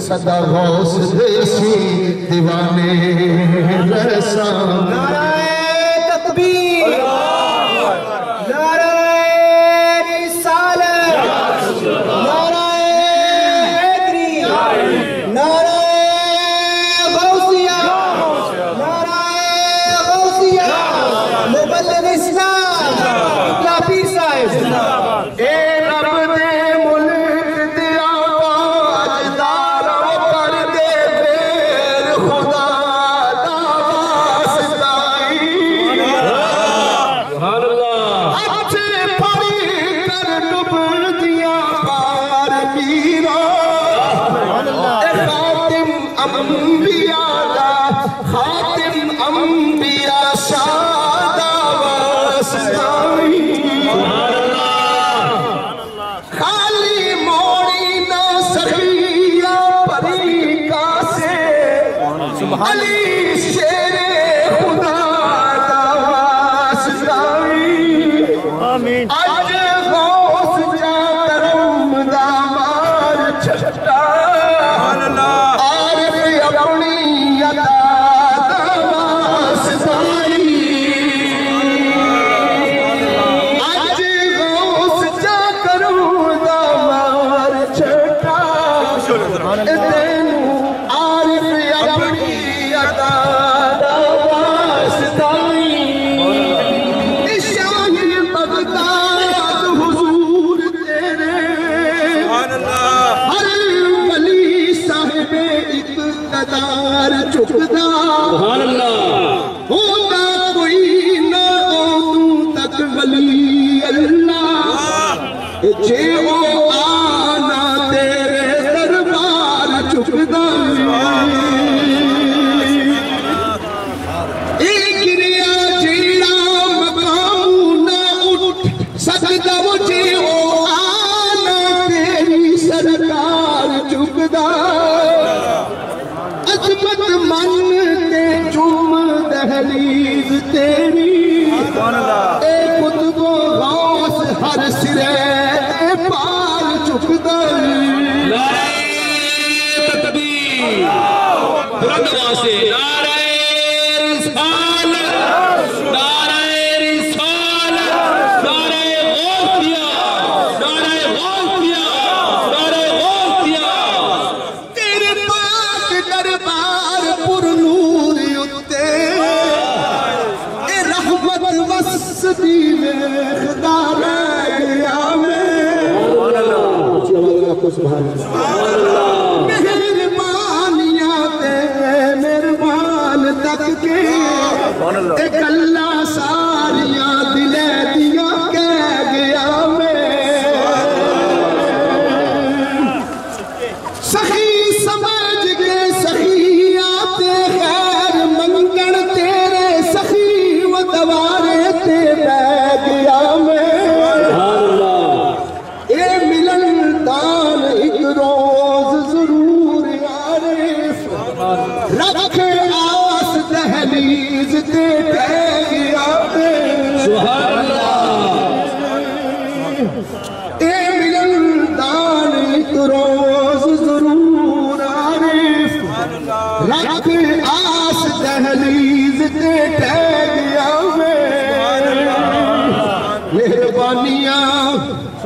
सदा गौस देसी दीवाने रसा। नाराए तकबीर, नाराए रिसालत, नाराए हैदरी, नाराए गौसिया, नाराए गौसिया, मुबल्लिग इस्लाम इकला पीर साहिब। सुभान अल्लाह।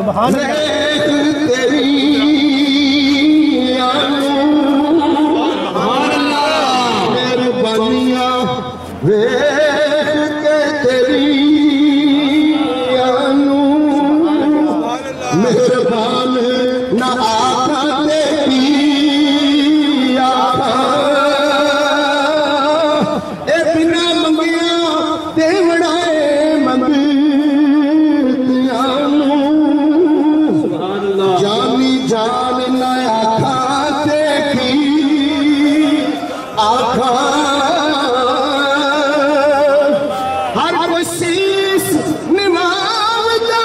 तेरी मेहरबानियां वेख के तेरी मेहरबान ना आका तेरी आका ए बिना मंगिया देवड़ाए मंगिया जानी जान ना आखा देखी आखा हर कोई शीश निभावता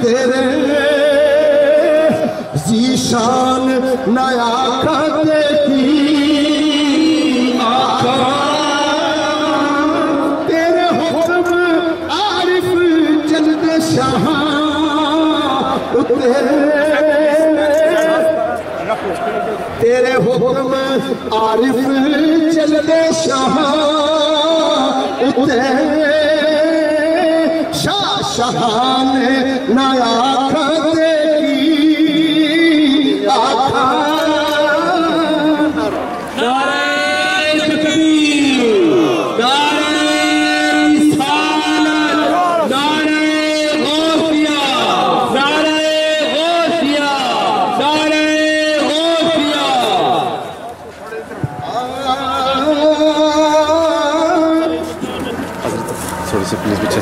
तेरे जीशान नया आखा देखी आखा तेरे हुक्म आरिफ जल्द शाह तेरे हुक्म आरिफ चलते शाह उते शाह शाहान नया आखा देखी आखा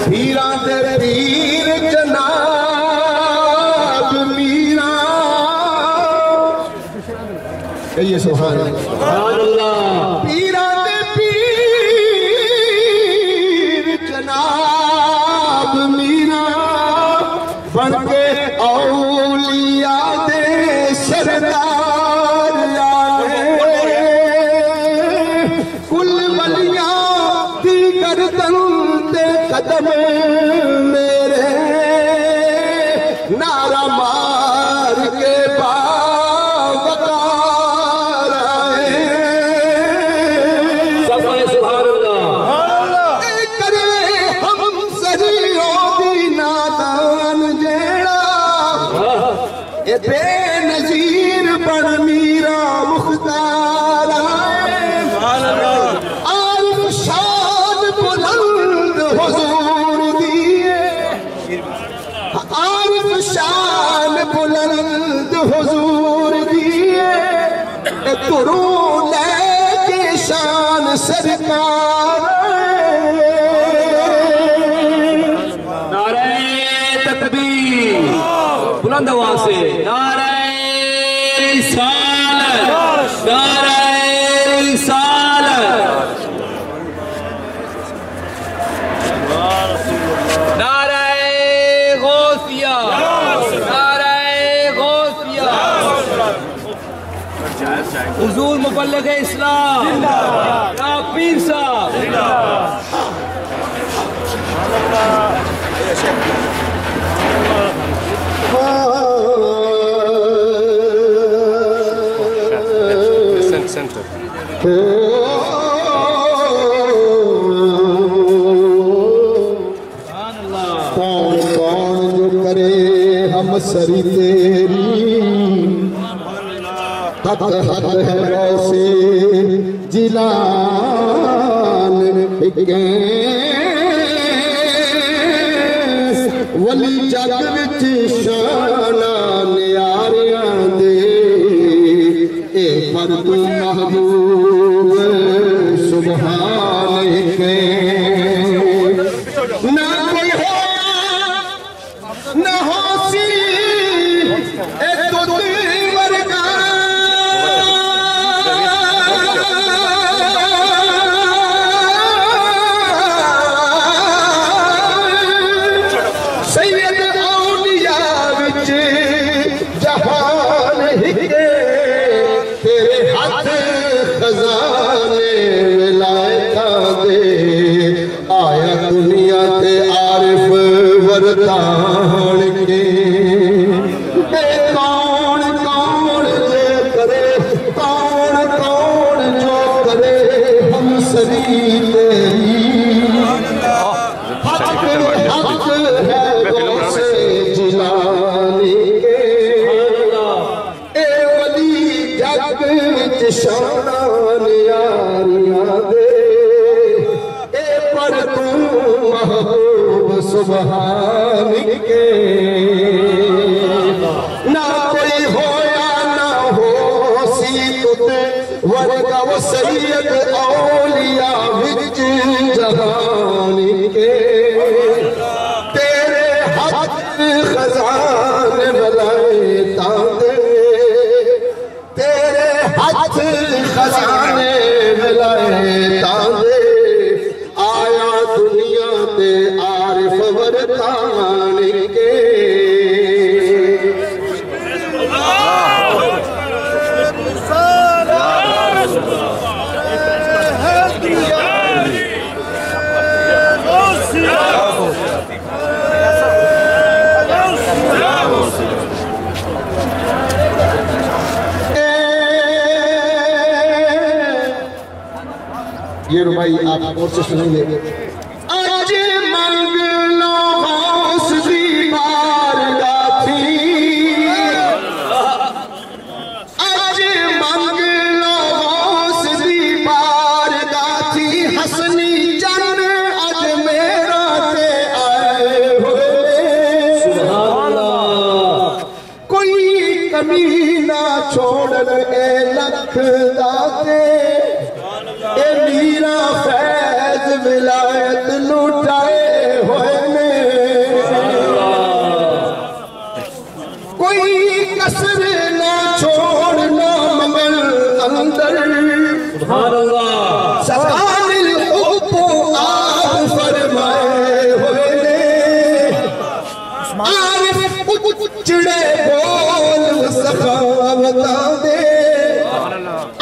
मीरा तेरे वीर जनाब मीरा कहिए सुभान अल्लाह मीरा ते पीर जनाब मीरा बन के औलिया दे सरदार आए कुल बलियां दी गर्दन कदम मेरे नारा मार के बावकार आए करे हम सरियों दी नादान जेड़ा ए बेनजीर बन मीरा मुख्तार आए आरिफ शान बुलंद हुजूर दिए आरिफ शान बुलंद हुजूर दिए तुरू लेके शान सरकार नारे तकबीर बुलंद आवाज से नारे रिसालत नारे रिसालत हुजूर मुबल्लिग इस्लाम या पीर साहब सेंटर कौन कौन जो करे हम सरी तेरी हक हक है वैसे जिलान वली जग विच शाना न्यारियां दे ए पर तू महबूब सुभान के ना कोई हो ना होसी ए तो वर्गा सैयद औलिया विच जहान हिके तेरे हाथ खजाने विलायता दे आया दुनिया ते आरिफ वरदान के कौन खजाने वलायता दे तेरे हाथ खजाने वलायता दे आया दुनिया ते आरिफ वरतान के ये रुबाई आप और से सुनेंगे। आज मंगलो गौस दी बारगाथी आज मंगलो गौस दी बारगाथी हसनी चंद आज मेरा ते आए हुए सुभान अल्लाह कोई कमी ना छोड़न ए लख दाते ए मीरा फैज विलायत लुटाए हुए ने कोई कसर ना छोड़ना मगर अंदर सुभान अल्लाह सफानिल हुब्बु आप फरमाए हुए ने आरिफ उचड़े बोल सखावता दे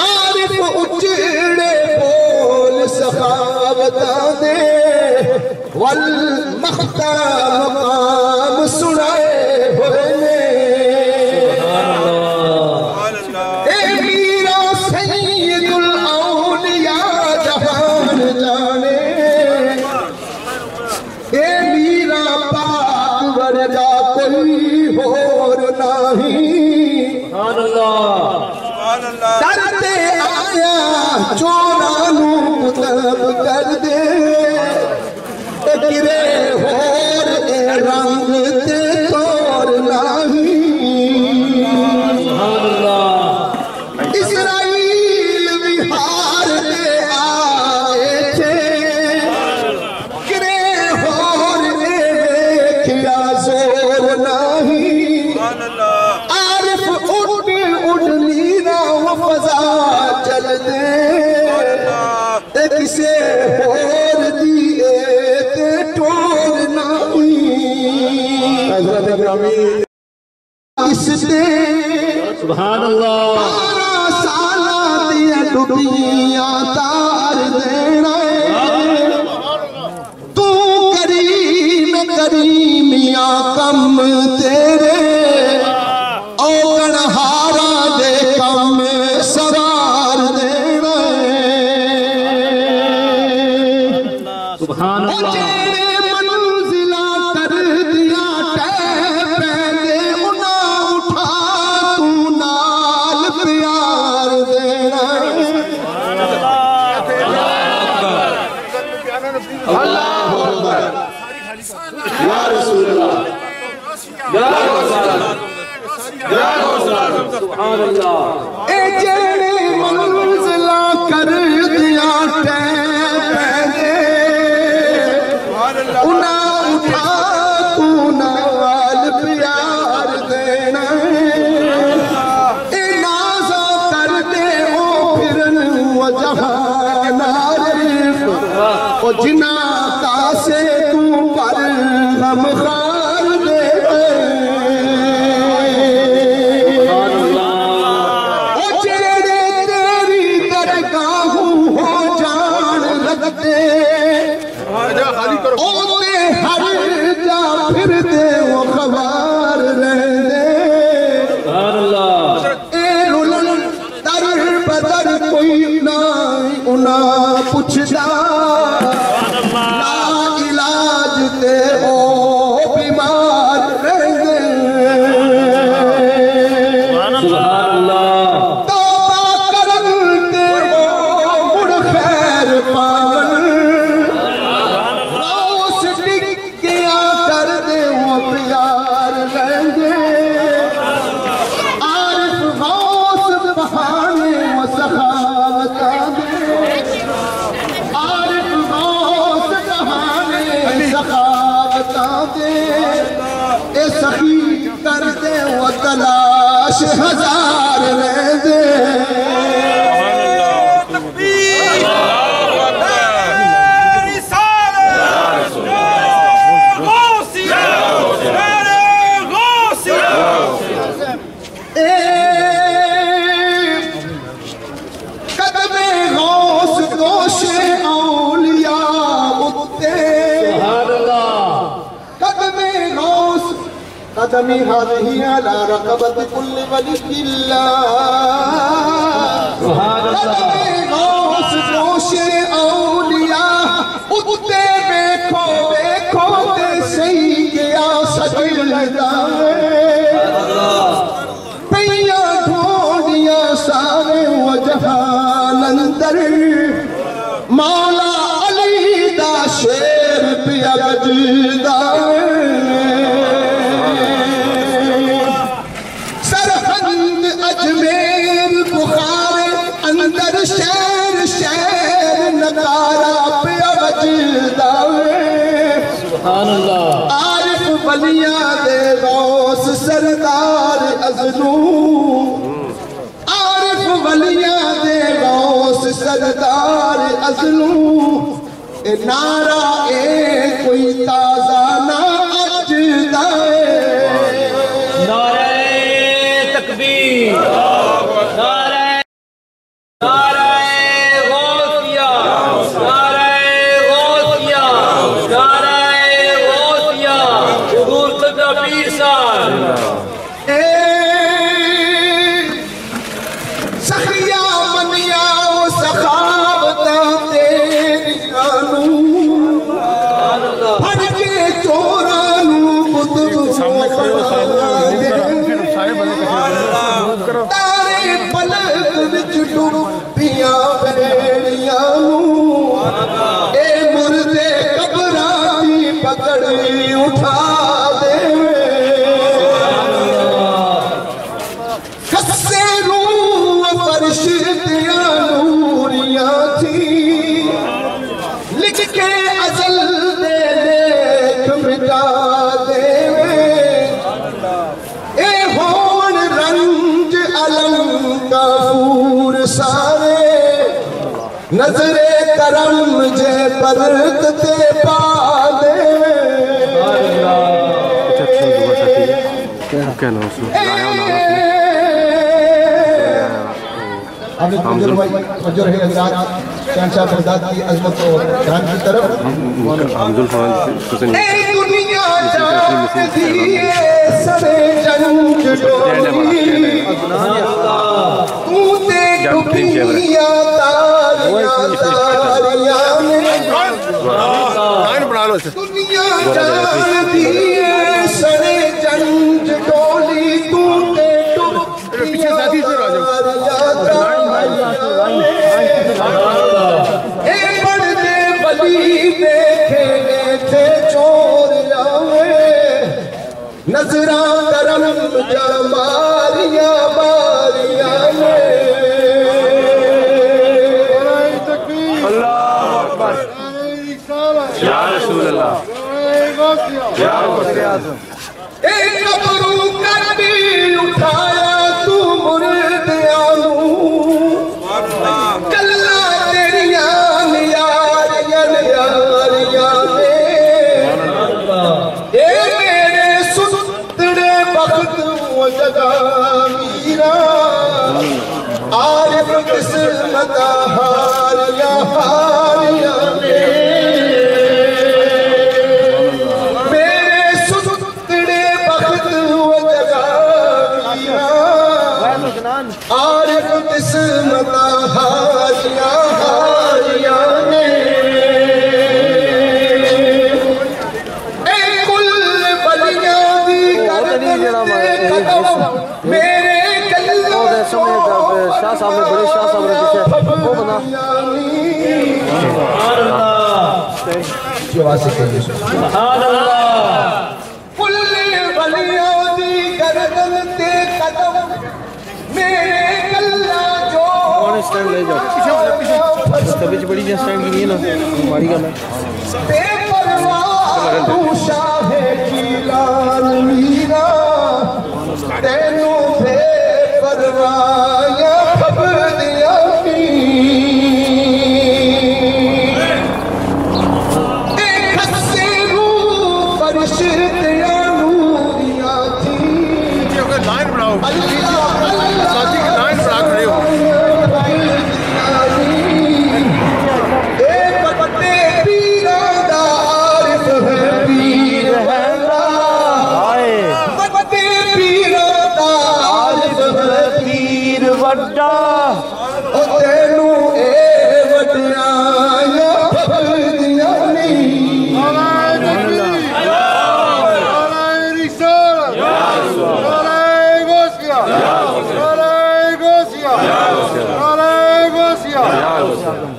आरिफ उचड़े सखावता दे वल मख्ता मकाम सुनाए हुए ने ए मीरा सैयदुल औलिया जहान जाने ए मीरा पाक वर्गा कोई और नहीं करते आया चोरानू तलब कर दे गिरे होर ए रंग ते तोर नहीं इसराइल बिहार के आए थे गिरे होर ए खिया जोर नहीं आरिफ उठ उठ लीना वो फजा चल दे किसे होर दिए ते टोर नहीं हज़रत ग्रामी इससे सुभान अल्लाह 12 साला दिया डुबिया तार देना तू करीम करीमिया कम तेरे औगण हारा दे कम सवार देना सुभान अल्लाह मंजिला कर दिया पहले उना उठा तू नाल प्यार देना अल्लाह अकबर या रसूल अल्लाह या सुभान अल्लाह ए जेड़े मंजिला कर दिया पहले उना उठा तू नाल प्यार देना ए नाज़ा कर दे ओ फिरन वो जहान आरिफ ओ जिना कासे तू पर हम खार दे ओ जेड़े तेरी दरगाह हो जान लगते ओते हर जा फिर दे वो खबर रहते ए रुलन दर बदर कोई ना उना पुछदा ना इलाज ते ओ बीमार रहते सुभान अल्लाह तौबा करन ते ओ मुड़ खैर पावन कर दे वो प्यार रहेंगे आरिफ गौस बहाने वो सखावता दे आरिफ गौस बहाने सखावता दे ए सखी कर दे वो तलाश हजार रह दे कदमी हाज़ी अला रक़बत कुल्ल वलिय्यिल्लाह कदमी गौस जोशे औलिया उते देखो देखो ते सही गया सजल जावे पिया ढोलिया सारे वजहान अंदर मौला अली दा शेर पिया गजदा शहर शहर नकारा पे वजदा सुभान अल्लाह आरिफ बलिया दे गौस सरदार अज़लू आरिफ बलिया दे गौस सरदार अज़लू ए नारा ए कोई ताजा ना अजदा नारे तकबीर उठा दे खस्से रूह फरिश्तियां नूरियां थी लिख के अज़ल दे देख मिटा दे ए होन रंज अलम काफूर सारे नजरे करम जे बरकते पा दे क्या नाम उसमें जो रहे शहनशाह बगदाद की अज़मत और शान की तरफ दुनिया सबे जंग दुनिया जानती है सरे जंग डोली टूटे पीछे साथी से बड़े बली देखे थे चोर जावे नजरा करम जमारिया बारिया अल्लाह अकबर या रसूल अल्लाह या एक कब्रू कर भी उठाया तू मुर्दे आलू कल्ला तेरिया यार यार यार ए मेरे सुतड़े वक्त वो जगह मीरा आरिफ किस्मत हारिया हारिया आरिफ किस्मत हारिया हारिया ने ए कुल बलिया दी मेरे कल्लो शाह साहब ने बड़े शाह साहब ने पीछे वो बना सुभान अल्लाह कुल बलिया दी गर्दन ते कदम मेरे कल्ला जो स्टैंड ले जाओ तभी बड़ी स्टैंड की नहीं है ना हमारी गल है बेपरवाह तू शाह की लाल मीरा दिया तेनू बेपरवाया खबर दिया लाइन बनाओ, साथी की लाइन बना खड़े हो।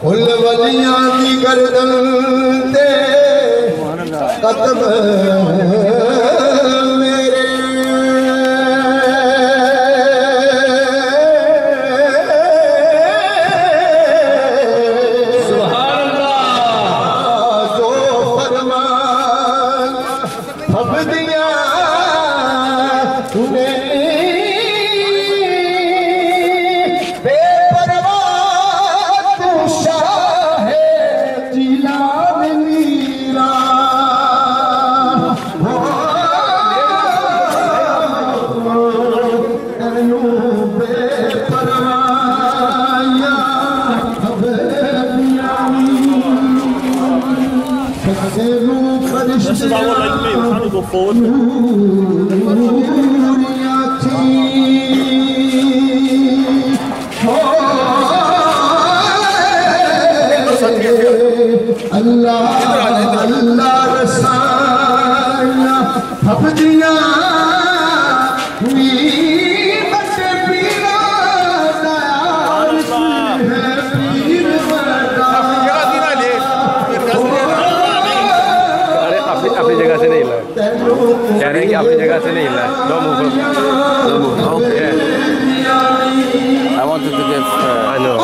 फुल वलियां दी गर्दन ते कदम मेरे सुभान अल्लाह जो फरमान अब दिया तूने This is our like me, we're trying to go forward. अल्लाह अल्लाह रसाया हबदिया अपनी जगह से नहीं हिला, कह रहे हैं कि अपनी जगह से नहीं हिला। No move, no move. Okay. I wanted to give. I know.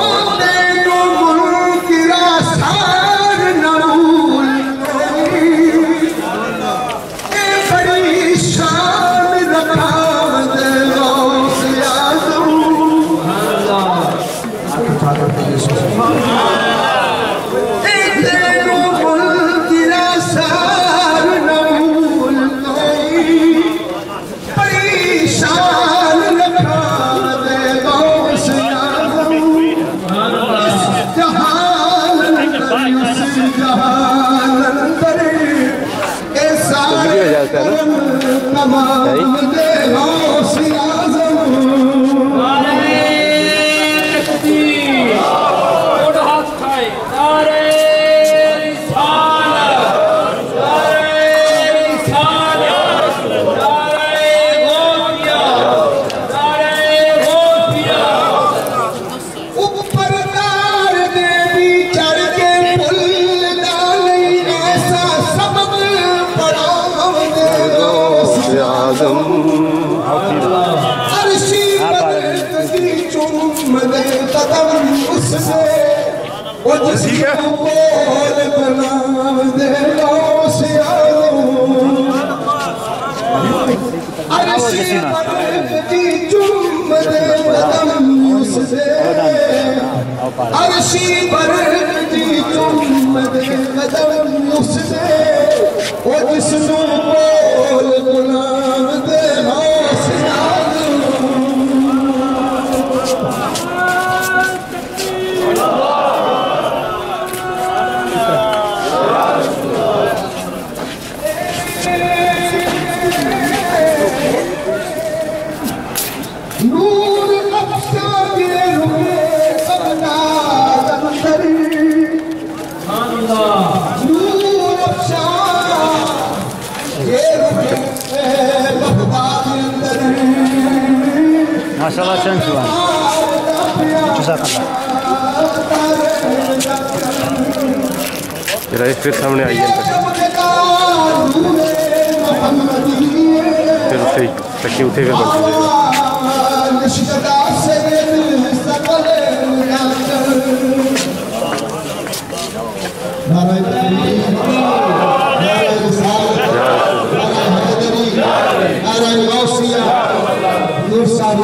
माशाल्लाह थैंक यू जरा फिर सामने आइए फिर उसे तकिए उठे हुए नारायण हजूर साहब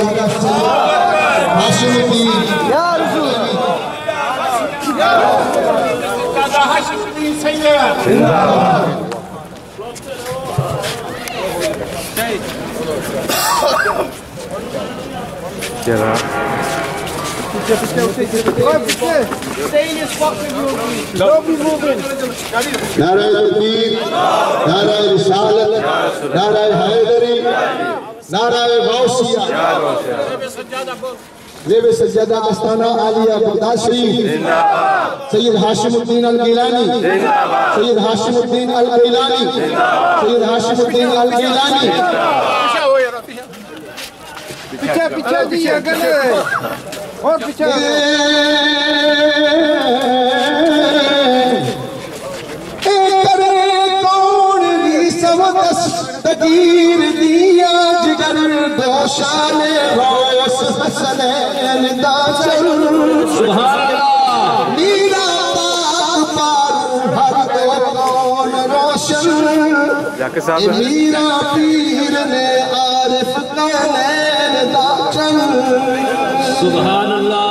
हाशिमुद्दीन या रसूल हाशिमुद्दीन सैयद चला Stay in your spot with you. Don't be moving. नाराए तकबीर, नाराए रिसालत, नाराए हैदरी, नाराए गौसिया, लेवे सज्जादा आस्ताना आलिया बगदाद शरीफ, सैयद हाशिमुद्दीन अल-गिलानी, सैयद हाशिमुद्दीन अल-गिलानी, सैयद हाशिमुद्दीन अल-गिलानी। पीछे पीछे दिए गले और पीछे कौन भी समदस तकीर दिया जिगर दोशान रोस हसनैन दाचल सुभान अल्लाह मीरा पाक हर दो कौन रोशन जाके साहब मीरा पीर ने आरिफ नैन दाचल सुभान अल्लाह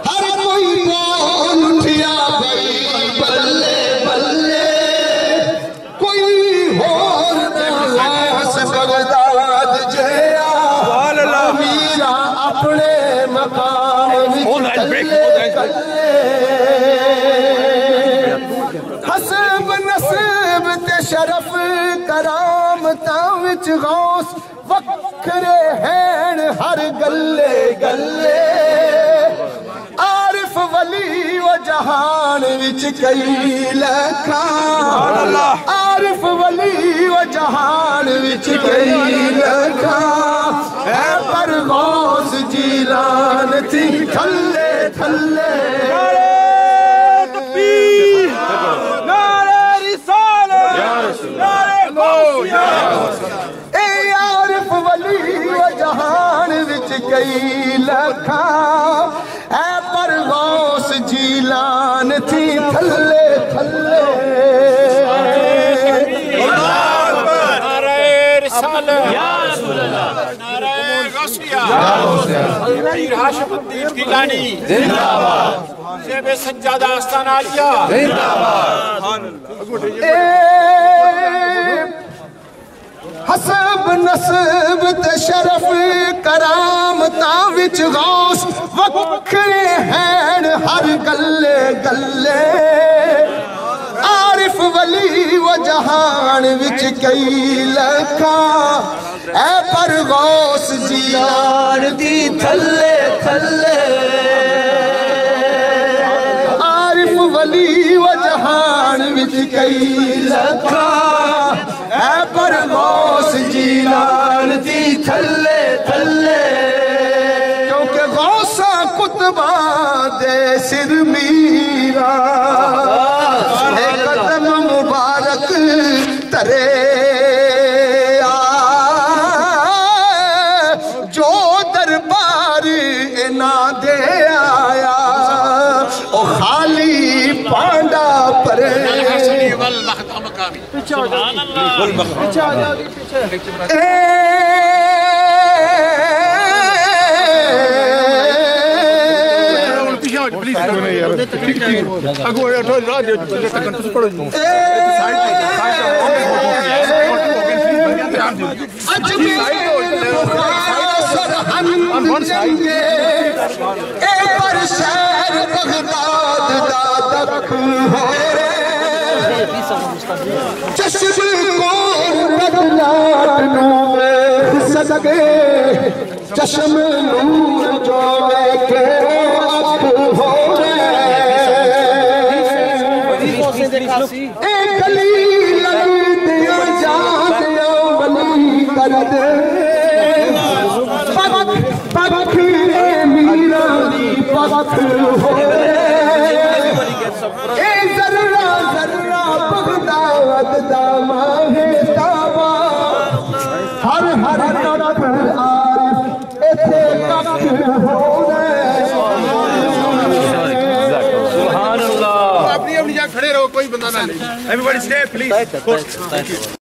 हर कोई बोल उठिया भाई बल्ले बल्ले कोई होर बगदाद जया मीरा अपने मकाम हसब नसब ते शरफ करामतां विच गौस वखरे हैं हर गल्ले गल्ले आरिफ वली व जहान विच कई लखा आरिफ वली व जहान विच कई लखा है पर गौस जीलान थी थल्ले थल्ले जहान विच कई लखा है पर गौस जीलान थी थल्ले थल्ले नारे रिसालत या रसूल अल्लाह नारे गौसिया पीर हाशिमुद्दीन गिलानी जिंदाबाद शेबे सज्जादा आस्ताना आलिया हसब नसब ते शरफ करामतां विच गौस वखरे हैं हर गल्ले गल्ले आरिफ वली व जहान विच कई लखा ऐ पर गौस जीलान दी थल्ले थल्ले आरिफ वली व जहान विच कई लखा है पर गौस जीलान दी थल्ले थल्ले क्योंकि गौसा कुतबा दे सिर मीरा कदम मुबारक तरे जो दरबार इना दे आया ओ खाली पांडा परे पीछे हो जाओ पीछे आ जाओ पीछे प्लीज अगो राज पढ़ो चश्म नूर जो के हो गली लग दिया जान बनी कर दे पख मीरा पख हो जर्रा जर्रा बगदाद दामा है ताबा हर हर तरफ आरिफ इथे कख हो Everybody stay, please.